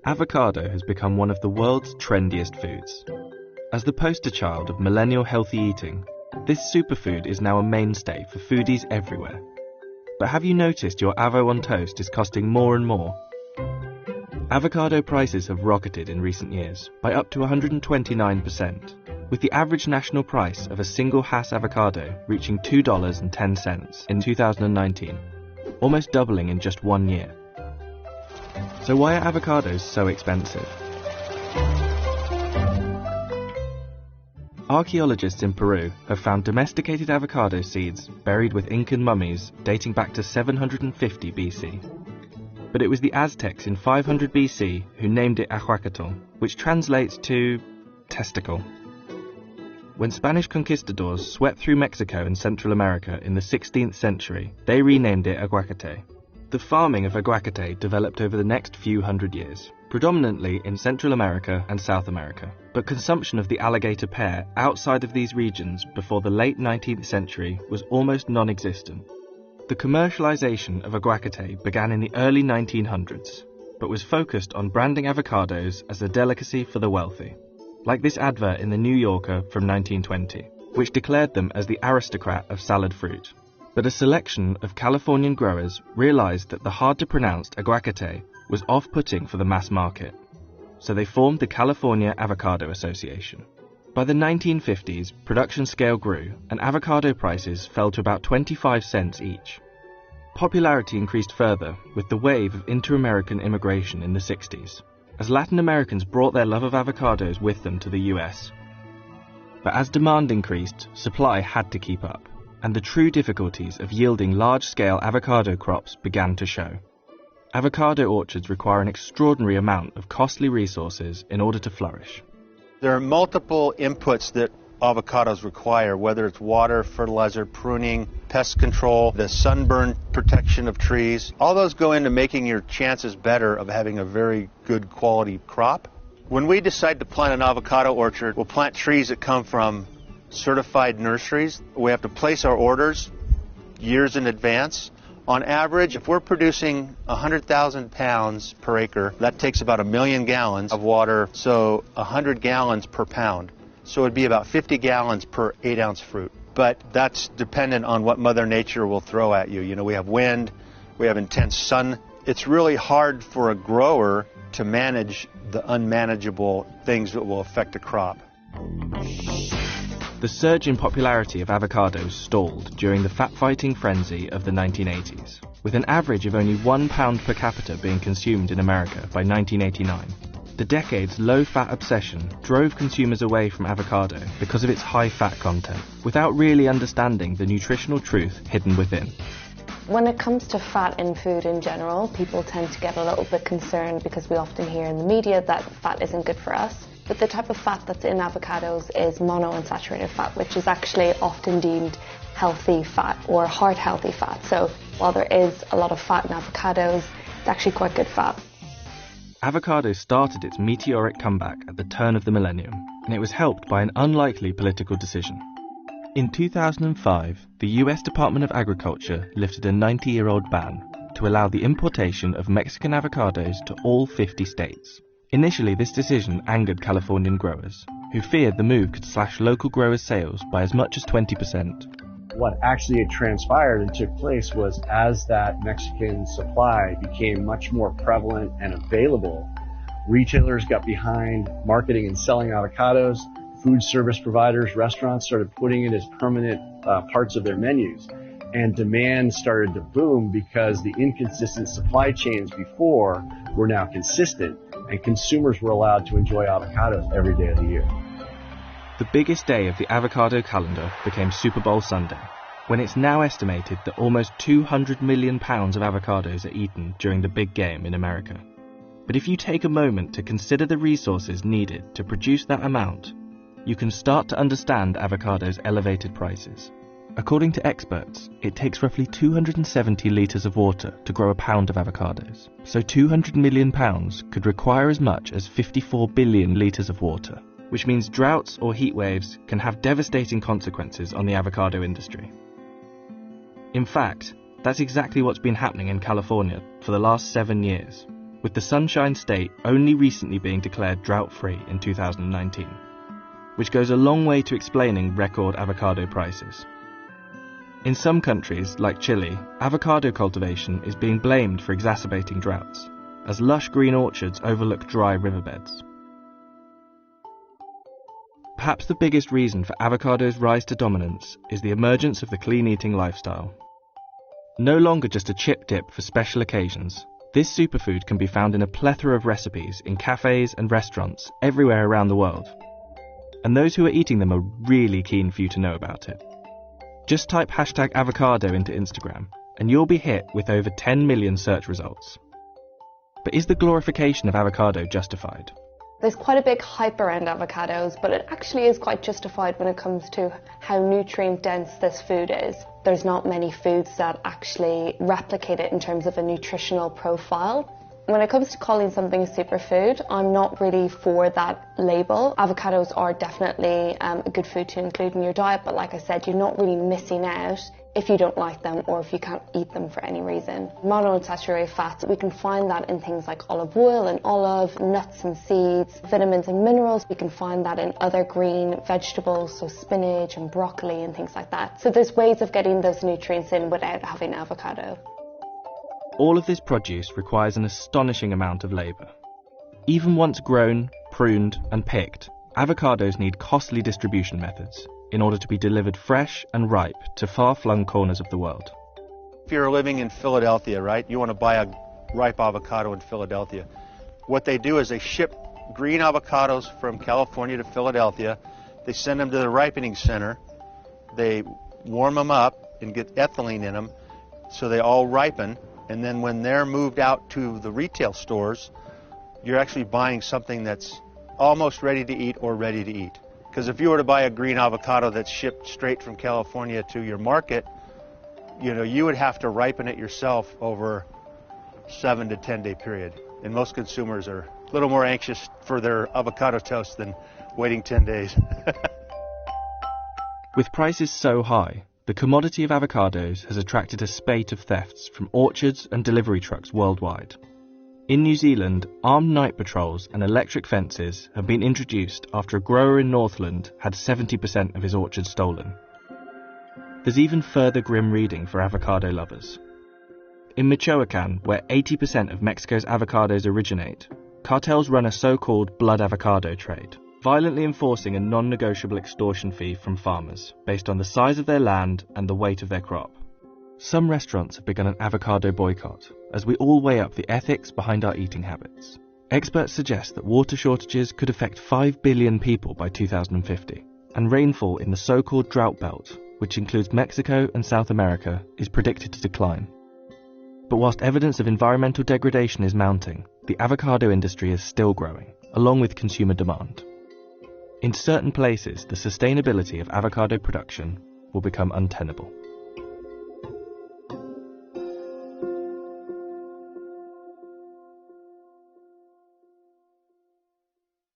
Avocado has become one of the world's trendiest foods. As the poster child of millennial healthy eating, this superfood is now a mainstay for foodies everywhere. But have you noticed your avo on toast is costing more and more? Avocado prices have rocketed in recent years by up to 129%, with the average national price of a single Hass avocado reaching $2.10 in 2019, almost doubling in just 1 year. So why are avocados so expensive? Archaeologists in Peru have found domesticated avocado seeds buried with Incan mummies dating back to 750 BC. But it was the Aztecs in 500 BC who named it aguacatl, which translates to testicle. When Spanish conquistadors swept through Mexico and Central America in the 16th century, they renamed it aguacate. The farming of aguacate developed over the next few hundred years, predominantly in Central America and South America, but consumption of the alligator pear outside of these regions before the late 19th century was almost non-existent. The commercialization of aguacate began in the early 1900s, but was focused on branding avocados as a delicacy for the wealthy, like this advert in the New Yorker from 1920, which declared them as the aristocrat of salad fruit. But a selection of Californian growers realized that the hard-to-pronounce aguacate was off-putting for the mass market, so they formed the California Avocado Association. By the 1950s, production scale grew, and avocado prices fell to about 25 cents each. Popularity increased further with the wave of inter-American immigration in the 60s, as Latin Americans brought their love of avocados with them to the US. But as demand increased, supply had to keep up, and the true difficulties of yielding large-scale avocado crops began to show. Avocado orchards require an extraordinary amount of costly resources in order to flourish. There are multiple inputs that avocados require, whether it's water, fertilizer, pruning, pest control, the sunburn protection of trees. All those go into making your chances better of having a very good quality crop. When we decide to plant an avocado orchard, we'll plant trees that come from certified nurseries. We have to place our orders years in advance. On average, if we're producing 100,000 pounds per acre, that takes about 1 million gallons of water, so 100 gallons per pound. So it'd be about 50 gallons per 8-ounce fruit. But that's dependent on what Mother Nature will throw at you. You know, we have wind, we have intense sun. It's really hard for a grower to manage the unmanageable things that will affect a crop. The surge in popularity of avocados stalled during the fat-fighting frenzy of the 1980s, with an average of only £1 per capita being consumed in America by 1989. The decade's low-fat obsession drove consumers away from avocado because of its high-fat content, without really understanding the nutritional truth hidden within. When it comes to fat in food in general, people tend to get a little bit concerned because we often hear in the media that fat isn't good for us. But the type of fat that's in avocados is monounsaturated fat, which is actually often deemed healthy fat or heart-healthy fat. So while there is a lot of fat in avocados, it's actually quite good fat. Avocado started its meteoric comeback at the turn of the millennium, and it was helped by an unlikely political decision. In 2005, the US Department of Agriculture lifted a 90-year-old ban to allow the importation of Mexican avocados to all 50 states. Initially, this decision angered Californian growers, who feared the move could slash local growers' sales by as much as 20%. What actually had transpired and took place was, as that Mexican supply became much more prevalent and available, retailers got behind marketing and selling avocados. Food service providers, restaurants started putting it as permanent parts of their menus. And demand started to boom because the inconsistent supply chains before were now consistent, and consumers were allowed to enjoy avocados every day of the year. The biggest day of the avocado calendar became Super Bowl Sunday, when it's now estimated that almost 200 million pounds of avocados are eaten during the big game in America. But if you take a moment to consider the resources needed to produce that amount, you can start to understand avocados' elevated prices. According to experts, it takes roughly 270 litres of water to grow a pound of avocados, so 200 million pounds could require as much as 54 billion litres of water, which means droughts or heat waves can have devastating consequences on the avocado industry. In fact, that's exactly what's been happening in California for the last 7 years. with the Sunshine State only recently being declared drought-free in 2019, which goes a long way to explaining record avocado prices. In some countries, like Chile, avocado cultivation is being blamed for exacerbating droughts, as lush green orchards overlook dry riverbeds. Perhaps the biggest reason for avocado's rise to dominance is the emergence of the clean-eating lifestyle. No longer just a chip dip for special occasions, this superfood can be found in a plethora of recipes in cafes and restaurants everywhere around the world. And those who are eating them are really keen for you to know about it. Just type #avocado into Instagram and you'll be hit with over 10 million search results. But is the glorification of avocado justified? There's quite a big hype around avocados, but it actually is quite justified when it comes to how nutrient dense this food is. There's not many foods that actually replicate it in terms of a nutritional profile. When it comes to calling something a superfood, I'm not really for that label. Avocados are definitely a good food to include in your diet, but like I said, you're not really missing out if you don't like them or if you can't eat them for any reason. Monounsaturated fats, we can find that in things like olive oil and olive, nuts and seeds, vitamins and minerals. We can find that in other green vegetables, so spinach and broccoli and things like that. So there's ways of getting those nutrients in without having avocado. All of this produce requires an astonishing amount of labour. Even once grown, pruned and picked, avocados need costly distribution methods in order to be delivered fresh and ripe to far-flung corners of the world. If you're living in Philadelphia, right, you want to buy a ripe avocado in Philadelphia. What they do is they ship green avocados from California to Philadelphia. They send them to the ripening center. They warm them up and get ethylene in them so they all ripen. And then when they're moved out to the retail stores, you're actually buying something that's almost ready to eat or ready to eat. Because if you were to buy a green avocado that's shipped straight from California to your market, you would have to ripen it yourself over 7 to 10 day period. And most consumers are a little more anxious for their avocado toast than waiting 10 days. With prices so high, the commodity of avocados has attracted a spate of thefts from orchards and delivery trucks worldwide. In New Zealand, armed night patrols and electric fences have been introduced after a grower in Northland had 70% of his orchard stolen. There's even further grim reading for avocado lovers. In Michoacan, where 80% of Mexico's avocados originate, cartels run a so-called blood avocado trade, violently enforcing a non-negotiable extortion fee from farmers based on the size of their land and the weight of their crop. Some restaurants have begun an avocado boycott as we all weigh up the ethics behind our eating habits. Experts suggest that water shortages could affect 5 billion people by 2050, and rainfall in the so-called drought belt, which includes Mexico and South America, is predicted to decline. But whilst evidence of environmental degradation is mounting, the avocado industry is still growing, along with consumer demand. In certain places, the sustainability of avocado production will become untenable.